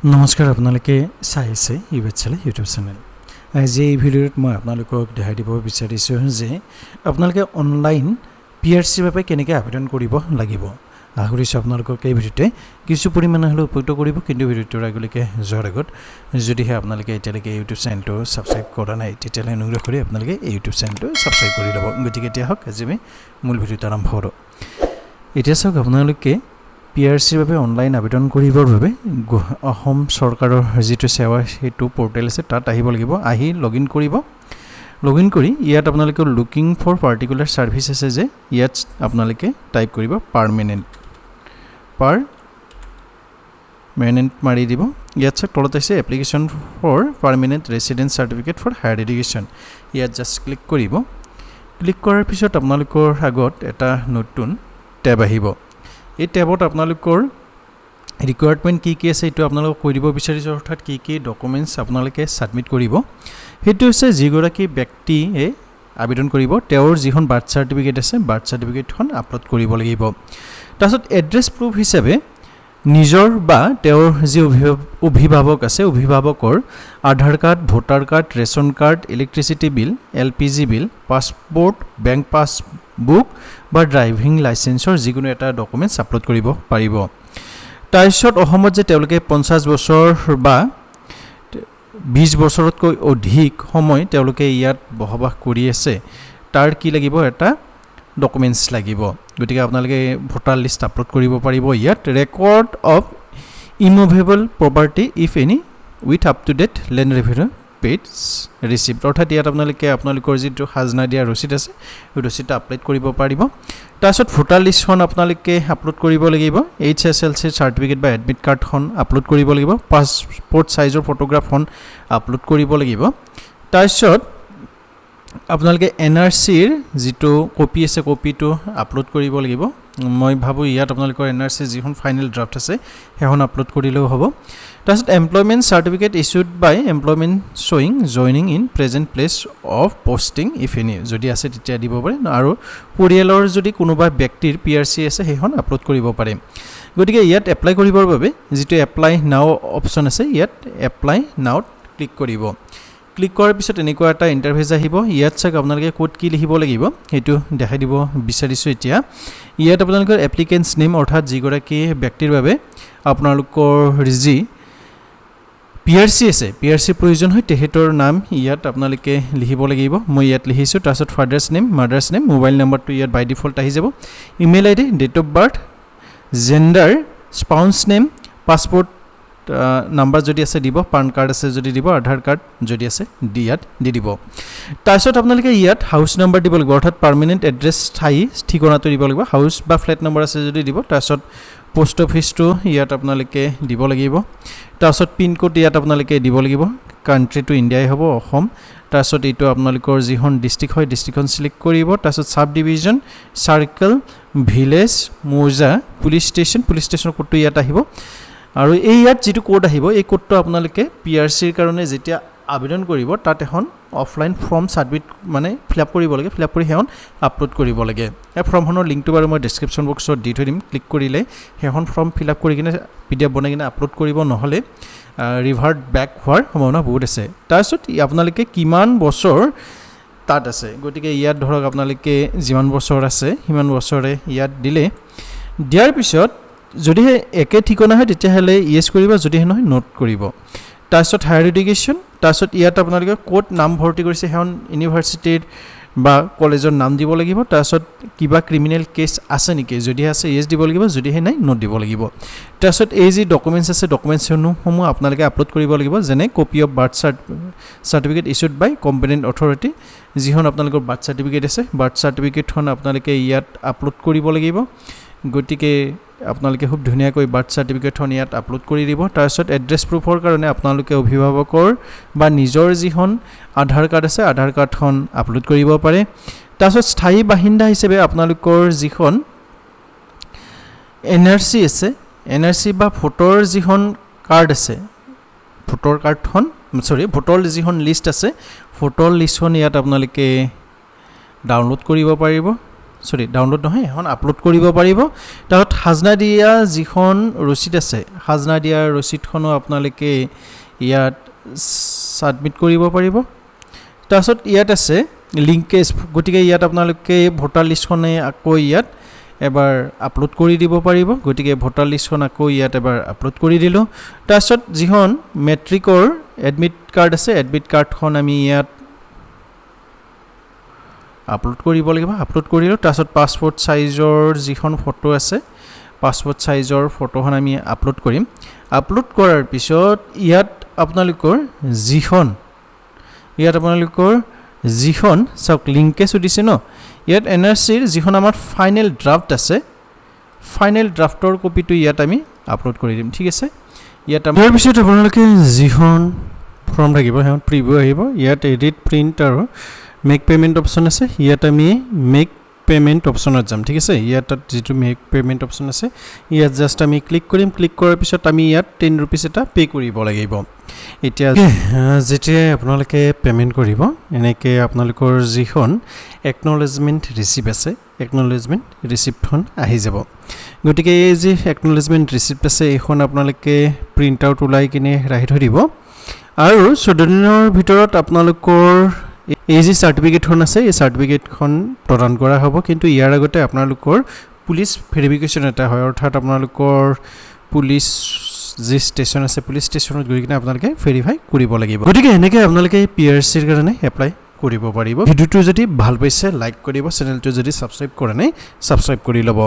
নমস্কাৰ আপোনালোকে চাই আছে E-PATHSHALA ইউটিউব চেনেল। আজি এই ভিডিঅ'ত মই আপোনালোকক দেখাই দিব বিচাৰিছোঁ যে আপোনালোকে অনলাইন PRC বাবে কেনেকৈ আবেদন কৰিব লাগিব। আশা কৰিছোঁ আপোনালোকক এই ভিডিঅ'তে কিছু পৰিমাণে হ'লেও উপকৃত কৰিব। কিন্তু ভিডিঅ'টোৰ আগলৈকে যোৱাৰ আগত যদিহে আপোনালোকে এতিয়ালৈকে ইউটিউব চেনেলটো ছাবস্ক্ৰাইব কৰা নাই তেতিয়াহ'লে অনুগ্ৰহ কৰি আপোনালোকে ইউটিউব চেনেলটো ছাবস্ক্ৰাইব কৰি ল'ব। গতিকে এতিয়া হওক আজি আমি মূল ভিডিঅ'টো আৰম্ভ কৰোঁ। এতিয়া চাওক আপোনালোকে PRC বাবে অনলাইন আবেদন কৰিবৰ বাবে অসম চৰকাৰৰ যিটো সেৱা সেতু পোৰ্টেল আছে তাত আহিব লাগিব। আহি লগইন কৰিব। লগইন কৰি ইয়াত আপোনালোকে লুকিং ফৰ পাৰ্টিকুলাৰ সাৰ্ভিস আছে যে ইয়াত আপোনালোকে টাইপ কৰিব পাৰ্মানেন্ট মাৰি দিব। ইয়াত তলত আছে application for permanent residence certificate for higher education. ইয়াত জাষ্ট ক্লিক কৰিব। ক্লিক কৰাৰ পিছত আপোনালোকৰ আগত এটা নতুন ট্যাব আহিব। এই ট্যাবত আপোনালোকৰ ৰিকুৱাৰমেন্ট কি আছে এটো আপোনালোকক কৈ দিব বিচাৰিছো, অৰ্থাৎ কি ডকুমেন্টস আপোনালোকে সাবমিট কৰিব। হেতু হৈছে যিগৰাকী ব্যক্তিয়ে আবেদন কৰিব তেওঁৰ যিখন বাৰ্থ সাৰ্টিফিকেট আছে বাৰ্থ সাৰ্টিফিকেটখন আপলোড কৰিব লাগিব। তাৰপিছত এড্ৰেছ প্ৰুফ হিচাপে নিজৰ বা তেওঁৰ যি অভিভাৱক আছে অভিভাৱকৰ Aadhaar card, voter card, ration card, electricity bill, LPG bill, passport, bank passbook বা ড্ৰাইভিং লাইসেন্সৰ যিকোনো এটা ডকুমেন্টস আপলোড কৰিব পাৰিব। তাৰপিছত অসমত যে তেওঁলোকে 50 বছৰ বা 20 বছৰতকৈ অধিক সময় তেওঁলোকে ইয়াত বসবাস কৰি আছে তাৰ কি লাগিব এটা ডকুমেন্টস লাগিব। গতিকে আপোনালোকে ভোটাৰ লিষ্ট আপলোড কৰিব পাৰিব। ইয়াত record of immovable property if any with up to date land revenue paid receipt, অৰ্থাৎ ইয়াত আপোনালোকৰ যিটো খাজনা দিয়া ৰচিদ আছে এই ৰচিদটো আপলোড কৰিব পাৰিব। তাৰপিছত ভোটাৰ লিষ্টখন আপোনালোকে আপলোড কৰিব লাগিব। HSLC সাৰ্টিফিকেট বা এডমিট কাৰ্ডখন আপলোড কৰিব লাগিব। পাছপোৰ্ট সাইজৰ ফটোগ্ৰাফখন আপলোড কৰিব লাগিব। তাৰপিছত আপোনালোকে NRCৰ যিটো কপি আছে কপিটো আপলোড কৰিব লাগিব। মই ভাবো ইয়াত আপোনালোকৰ NRC যিখন ফাইনেল ড্ৰাফট আছে সেইখন আপলোড কৰিলেও হ'ব। তাৰপিছত employment certificate issued by employment showing joining in present place of posting if any যদি আছে তেতিয়া দিব পাৰে, আৰু পৰিয়ালৰ যদি কোনোবা ব্যক্তিৰ PRC আছে সেইখন আপলোড কৰিব পাৰে। গতিকে ইয়াত এপ্লাই কৰিবৰ বাবে যিটো এপ্লাই নাও অপচন আছে ইয়াত এপ্লাই নাওত ক্লিক কৰিব। ক্লিক কৰাৰ পিছত এনেকুৱা এটা ইন্টাৰফেস আহিব। ইয়াত চাওক আপোনালোকে কোড কি লিখিব লাগিব সেইটো দেখাই দিব বিচাৰিছো। এতিয়া ইয়াত আপোনালোকৰ এপ্লিকেন্টছ নেম অৰ্থাৎ যিগৰাকী ব্যক্তিৰ বাবে আপোনালোকৰ যি PRC আছে PRC প্ৰয়োজন হয় তেহেতৰ নাম ইয়াত আপোনালোকে লিখিব লাগিব। মই ইয়াত লিখিছো। তাৰপিছত father's name, mother's name, mobile নাম্বাৰটো ইয়াত বাই ডিফল্ট আহি যাব। Email ID, date of birth, gender, spouse name, passport number যদি আছে দিব, পান কাৰ্ড আছে যদি দিব, আধাৰ কাৰ্ড যদি আছে ইয়াত দি দিব। তাৰপিছত আপোনালোকে ইয়াত হাউস নাম্বাৰ দিব লাগিব, অৰ্থাৎ পাৰ্মানেন্ট এড্ৰেছ স্থায়ী ঠিকনাটো দিব লাগিব। হাউস বা ফ্ল্যাট নাম্বাৰ আছে যদি দিব। তাৰপিছত পোষ্ট অফিসটো ইয়াত আপোনালোকে দিব লাগিব। তাৰপিছত পিন কোড ইয়াত আপোনালোকে দিব লাগিব। কান্ট্ৰিটো ইণ্ডিয়াই হ'ব, অসম। তাৰপিছত এইটো আপোনালোকৰ যিখন ডিস্ট্ৰিক্ট হয় ডিস্ট্ৰিক্টখন সিলেক্ট কৰিব। তাৰপিছত সাব ডিভিজন, সাৰ্কেল, ভিলেজ, মৌজা, পুলিশ ষ্টেচন কোডটো ইয়াত আহিব। আৰু এই ইয়াত যেটো কোড আহিব এই কোডটো আপোনালোকে PRCৰ কাৰণে যেতিয়া আবেদন কৰিব তাত এখন অফলাইন ফৰ্ম সাবমিট মানে ফিল আপ কৰিব লাগে। ফিল আপ কৰি হেখন আপলোড কৰিব লাগে। এই ফৰ্মখনৰ লিংকটো বাৰু মই ডেসক্ৰিপচন বক্সত দি থৈ দিম। ক্লিক কৰিলে হেখন ফৰ্ম ফিল আপ কৰি কিনে PDF বনাই কিনে আপলোড কৰিব, নহলে ৰিভাৰ্ট বেক হোৱাৰ সম্ভাৱনা বহুত আছে। তাৰপিছত আপোনালোকে কিমান বছৰ তাত আছে, গতিকে ইয়াত ধৰক আপোনালোকে যিমান বছৰ আছে সিমান বছৰে ইয়াত দিলে। দিয়াৰ পিছত যদিহে একে ঠিকনা হয় তেতিয়াহ'লে ইয়েস কৰিব, যদিহে নহয় নোট কৰিব। তাৰপিছত হায়াৰ এডুকেশ্যন, তাৰপিছত ইয়াত আপোনালোকে ক'ত নাম ভৰ্তি কৰিছে সেইখন ইউনিভাৰ্চিটিৰ বা কলেজৰ নাম দিব লাগিব। তাৰপিছত কিবা ক্ৰিমিনেল কেছ আছে নেকি, যদি আছে ইয়েস দিব লাগিব, যদিহে নাই নোট দিব লাগিব। তাৰপিছত এই যি ডকুমেন্টছ আছে ডকুমেন্টছসমূহ আপোনালোকে আপলোড কৰিব লাগিব, যেনে copy of birth certificate issued by competent authority, যিখন আপোনালোকৰ বাৰ্থ সাৰ্টিফিকেট আছে বাৰ্থ সাৰ্টিফিকেটখন আপোনালোকে ইয়াত আপলোড কৰিব লাগিব। গতিকে আপোনালোকে খুব ধুনীয়াকৈ বাৰ্থ সাৰ্টিফিকেটখন ইয়াত আপলোড কৰি দিব। তাৰপিছত এড্ৰেছ প্ৰুফৰ কাৰণে আপোনালোকে অভিভাৱকৰ বা নিজৰ যিখন আধাৰ কাৰ্ড আছে আধাৰ কাৰ্ডখন আপলোড কৰিব পাৰে। তাৰপিছত স্থায়ী বাসিন্দা হিচাপে আপোনালোকৰ যিখন NRC আছে NRC বা ভোটৰ যিখন কাৰ্ড আছে ভোটৰ যিখন লিষ্ট আছে ভোটৰ লিষ্টখন ইয়াত আপোনালোকে ডাউনলোড কৰিব পাৰিব। সৰি ডাউনলোড নহয় এখন আপলোড কৰিব পাৰিব তাৰপিছত খাজনা দিয়া যিখন ৰচিদ আছে খাজনা দিয়া ৰচিদখনো আপোনালোকে ইয়াত সাবমিট কৰিব পাৰিব তাৰপিছত ইয়াত আছে লিংকেজ গতিকে ইয়াত আপোনালোকে ভোটাৰ লিষ্টখনে আকৌ ইয়াত এবাৰ আপলোড কৰি দিব পাৰিব গতিকে ভোটাৰ লিষ্টখন আকৌ ইয়াত এবাৰ আপলোড কৰি দিলোঁ তাৰপিছত যিখন মেট্ৰিকৰ এডমিট কাৰ্ড আছে এডমিট কাৰ্ডখন আমি ইয়াত আপলোড কৰিব লাগিব আপলোড কৰিলোঁ তাৰপিছত পাছপোৰ্ট সাইজৰ যিখন ফটো আছে পাছপোৰ্ট সাইজৰ ফটোখন আমি আপলোড কৰিম আপলোড কৰাৰ পিছত ইয়াত আপোনালোকৰ যিখন চাওক লিংকেজ দিছে ন ইয়াত এনআৰচিৰ যিখন আমাৰ ফাইনেল ড্ৰাফট আছে ফাইনেল ড্ৰাফটৰ কপিটো ইয়াত আমি আপলোড কৰি দিম ঠিক আছে ইয়াত ইয়াৰ পিছত আপোনালোকে যিখন ফৰ্ম থাকিব সেইখন প্ৰিভিউ আহিব ইয়াত এডিট প্ৰিণ্ট আৰু মেক পেমেণ্ট অপশ্যন আছে ইয়াত আমি মেক পেমেণ্ট অপশ্যনত যাম ঠিক আছে ইয়াত যিটো মেক পেমেণ্ট অপশ্যন আছে ইয়াত জাষ্ট আমি ক্লিক কৰিম ক্লিক কৰাৰ পিছত আমি ইয়াত 10 रुपीस এটা পে কৰিব লাগিব এতিয়া যেতিয়া আপোনালোকে পেমেণ্ট কৰিব এনেকৈ আপোনালোকৰ যিখন একনলেজমেণ্ট ৰিচিপ্ট আছে একনলেজমেণ্ট ৰিচিপ্টখন আহি যাব গতিকে এই যে একনলেজমেণ্ট ৰিচিপ্ট আছে এইখন আপোনালোকে প্ৰিণ্ট আউট ওলাই কিনে ৰাখি থৈ দিব আৰু 14 দিনৰ ভিতৰত আপোনালোকৰ এই যে সাৰ্টিফিকেটখন আছে এই সাৰ্টিফিকেটখন প্ৰদান কৰা হ'ব কিন্তু ইয়াৰ আগতে আপোনালোকৰ পুলিচ ভেৰিফিকেশ্যন এটা হয় অৰ্থাৎ আপোনালোকৰ পুলিচ যি ষ্টেচন আছে পুলিচ ষ্টেচনত গৈ কিনে আপোনালোকে ভেৰিফাই কৰিব লাগিব গতিকে এনেকৈ আপোনালোকে পিআৰচিৰ কাৰণে এপ্লাই কৰিব পাৰিব ভিডিঅ'টো যদি ভাল পাইছে লাইক কৰিব চেনেলটো যদি সাবস্ক্ৰাইব কৰা নাই সাবস্ক্ৰাইব কৰি ল'ব